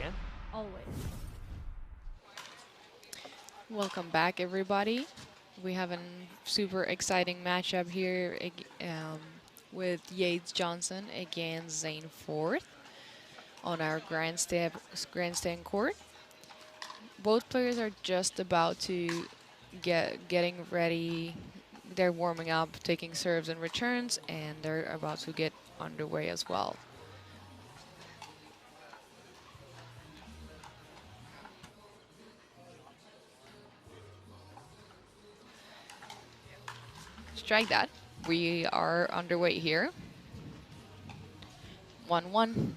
again. Always. Welcome back, everybody. We have a super exciting matchup here with Yates Johnson against Zane Fourth on our grandstand court. Both players are just about to getting ready. They're warming up, taking serves and returns, and they're about to get underway as well. Strike that. We are underway here. 1-1.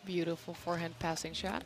Beautiful forehand passing shot.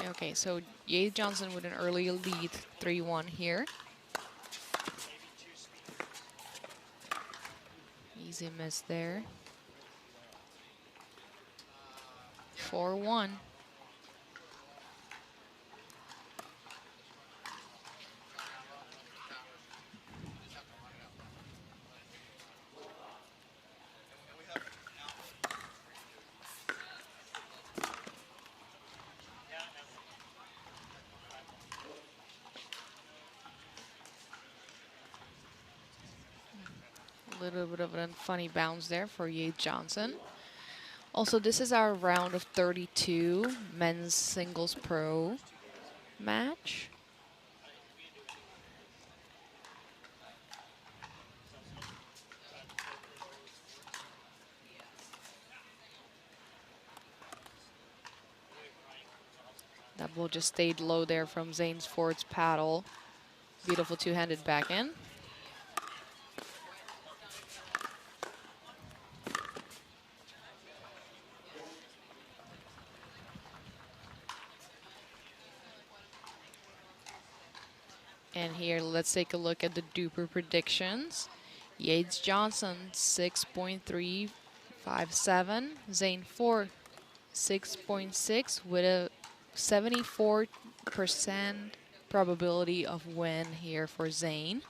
Okay, so Yates Johnson with an early lead, 3-1 here. Easy miss there. 4-1. A little bit of a funny bounce there for Yates Johnson. Also, this is our round of 32 men's singles pro match. That ball just stayed low there from Zane's Ford's paddle. Beautiful two-handed backhand. And here, let's take a look at the duper predictions. Yates Johnson, 6.357. Zane Ford, 6.6 with a 74% probability of win here for Zane.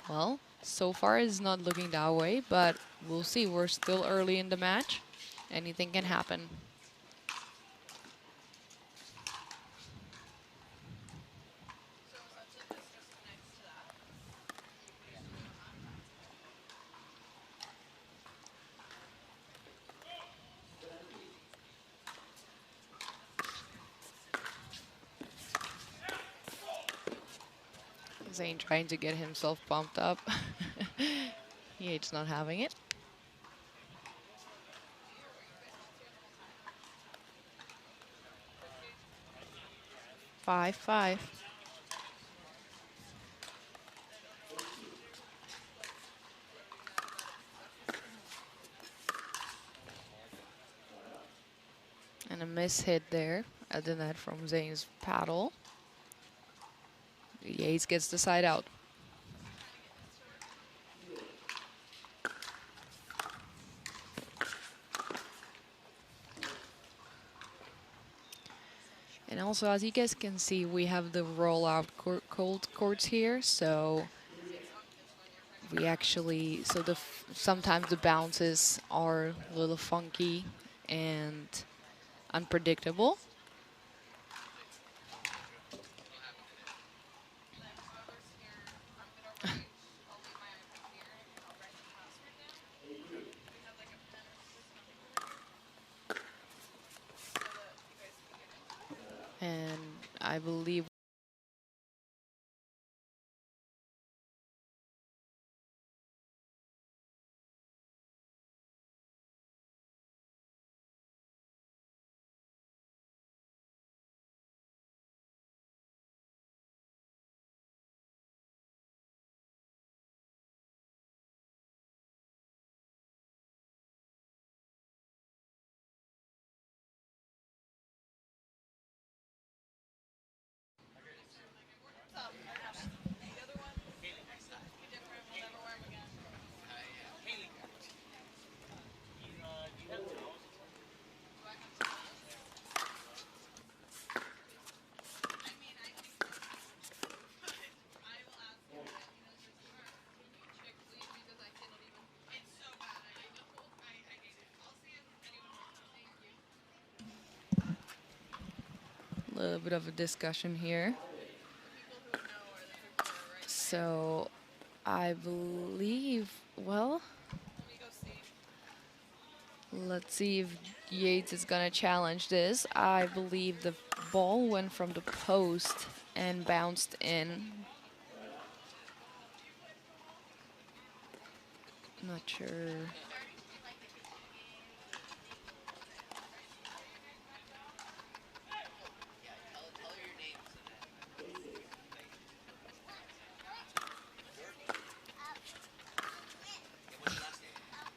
Well, so far it's not looking that way, but we'll see. We're still early in the match. Anything can happen. Zane trying to get himself pumped up. Yates not having it. 5-5. And a miss hit there at the net from Zane's paddle. Yates gets the side out. And also, as you guys can see, we have the rollout cold courts here, so we actually, sometimes the bounces are a little funky, and unpredictable. And I believe a little bit of a discussion here. So I believe, well, let's see if Yates is going to challenge this. I believe the ball went from the post and bounced in. Not sure.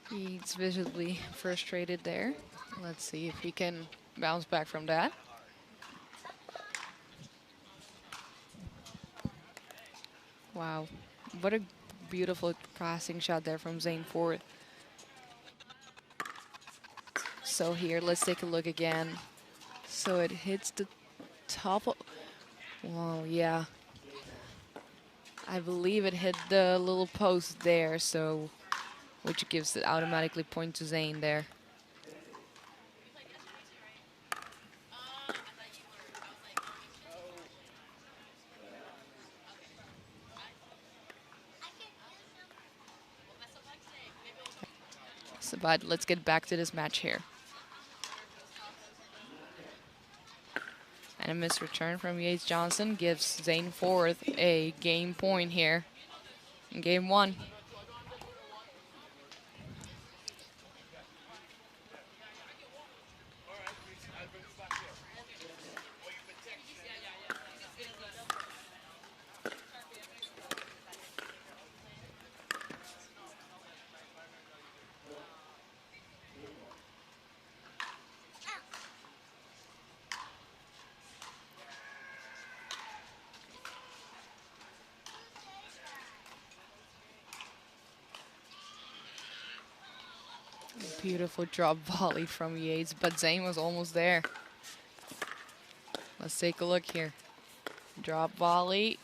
He's visibly frustrated there. Let's see if he can bounce back from that. Wow, what a beautiful passing shot there from Zane Ford. So here, let's take a look again. So it hits the top of, wow, yeah. I believe it hit the little post there, so which gives it automatically point to Zane there. So, but let's get back to this match here. And a missed return from Yates Johnson gives Zane Ford a game point here in game one. Beautiful drop volley from Yates, but Zane was almost there. Let's take a look here. Drop volley.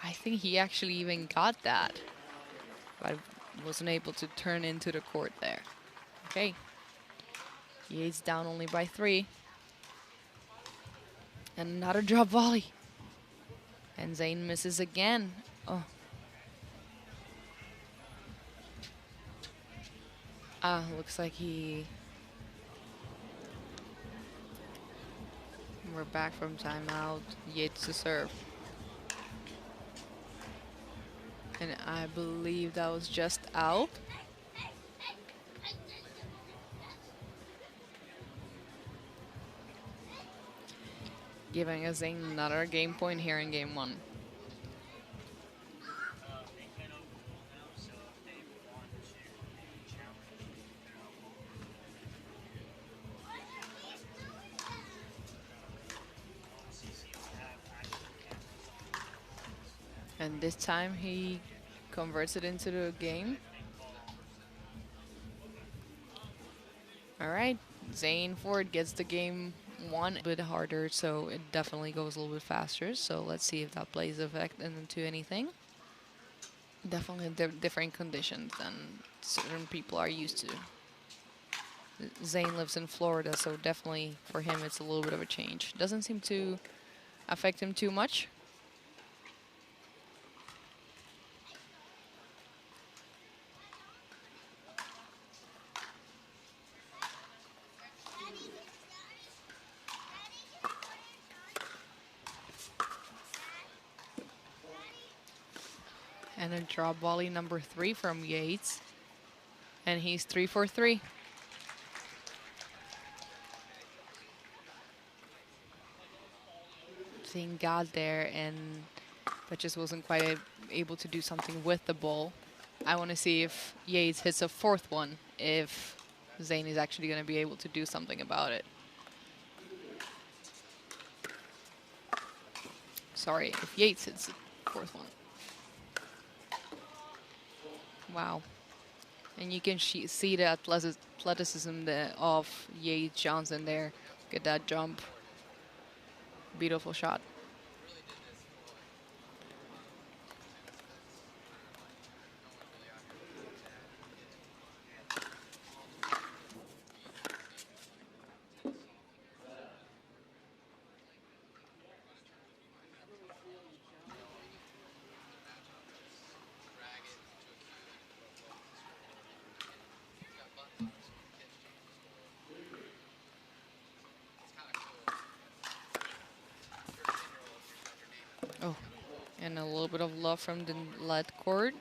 I think he actually even got that, but wasn't able to turn into the court there. Okay. Yates down only by 3. And another drop volley. And Zane misses again. Oh. Looks like we're back from timeout. Yates to serve. And I believe that was just out. Giving us another game point here in game one. And this time he converts it into the game. All right, Zane Ford gets the game one a bit harder, so it definitely goes a little bit faster. So let's see if that plays effect into anything. Definitely different conditions than certain people are used to. Zane lives in Florida, so definitely for him it's a little bit of a change. Doesn't seem to affect him too much. And a drop volley number 3 from Yates. And he's 3 for 3. Zane got there, but just wasn't quite able to do something with the ball. I want to see if Yates hits a 4th one, if Zane is actually going to be able to do something about it. Sorry, if Yates hits the 4th one. Wow. And you can see the athleticism of Yates Johnson there. Get that jump. Beautiful shot. Oh, and a little bit of love from the lead court.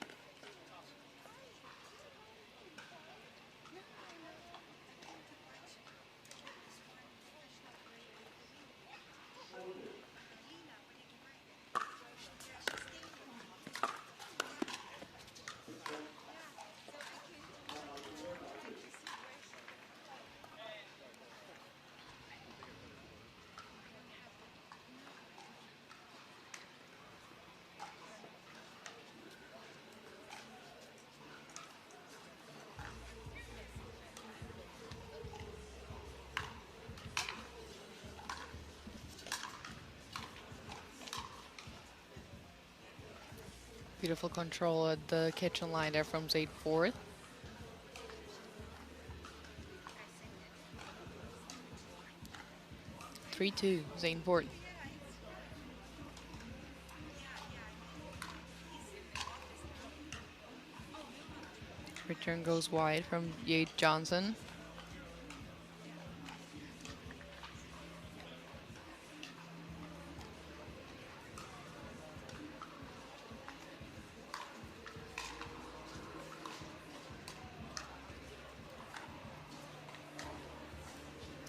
Beautiful control at the kitchen line there from Zane Fourth. Three, 2, Zane Fourth. Return goes wide from Yates Johnson.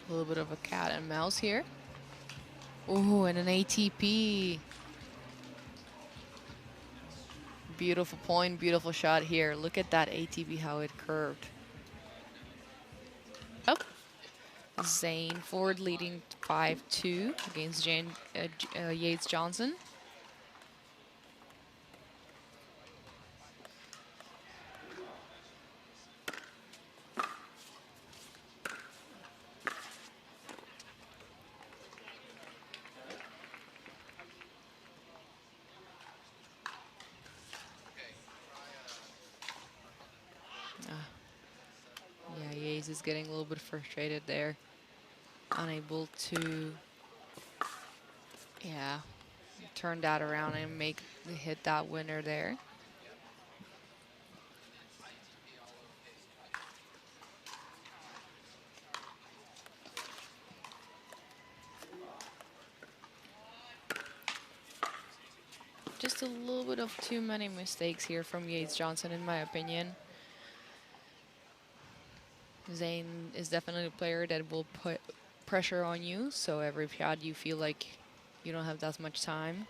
A little bit of a cat and mouse here. Oh, and an ATP. Beautiful point, beautiful shot here. Look at that ATP, how it curved. Oh, Zane Ford leading 5-2 against Yates Johnson. Yeah, Yates is getting a little bit frustrated there. Unable to, turn that around and hit that winner there. Just a little bit of too many mistakes here from Yates Johnson, in my opinion. Zane is definitely a player that will put pressure on you, so every shot you feel like you don't have that much time.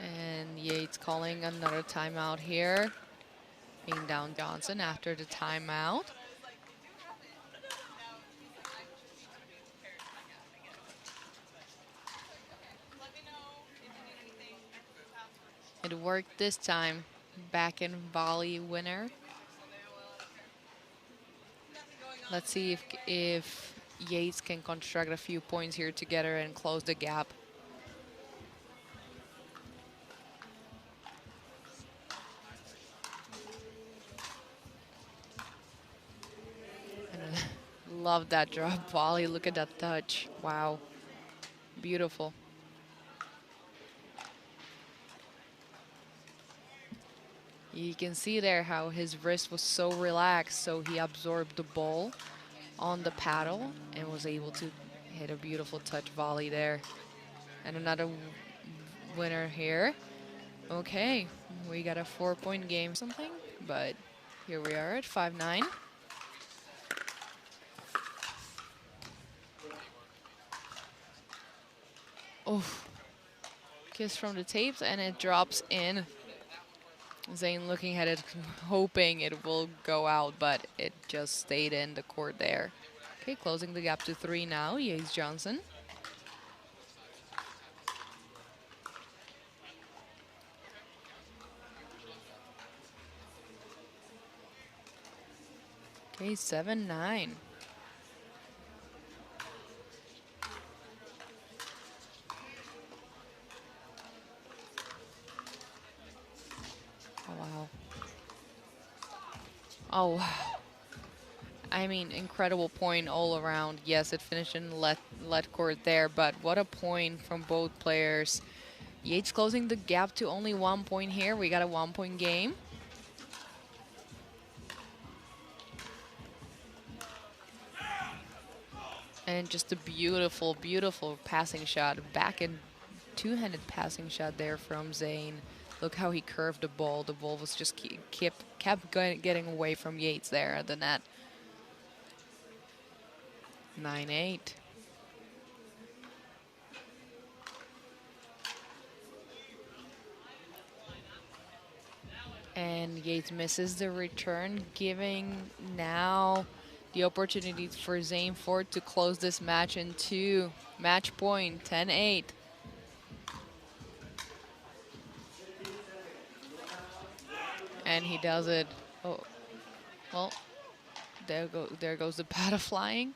And Yates calling another timeout here. Being down Johnson after the timeout. It worked this time. Back in volley winner. Let's see if Yates can construct a few points here together and close the gap. And, love that drop volley. Look at that touch. Wow. Beautiful. You can see there how his wrist was so relaxed, so he absorbed the ball on the paddle and was able to hit a beautiful touch volley there. And another winner here. Okay, we got a 4-point game something, but here we are at 5-9. Oh, kiss from the tapes and it drops in. Zane looking at it, hoping it will go out, but it just stayed in the court there. Okay, closing the gap to 3 now, Yates Johnson. Okay, 7-9. Oh, wow. Oh, wow. I mean, incredible point all around. Yes, it finished in let court there, but what a point from both players. Yates closing the gap to only 1 point here. We got a 1-point game. And just a beautiful, beautiful passing shot. Back in two-handed passing shot there from Zane. Look how he curved the ball. The ball was just kept getting away from Yates there at the net. 9-8. And Yates misses the return, giving now the opportunity for Zane Ford to close this match in 2. Match point, 10-8. And he does it. Oh, well, there goes the paddle flying.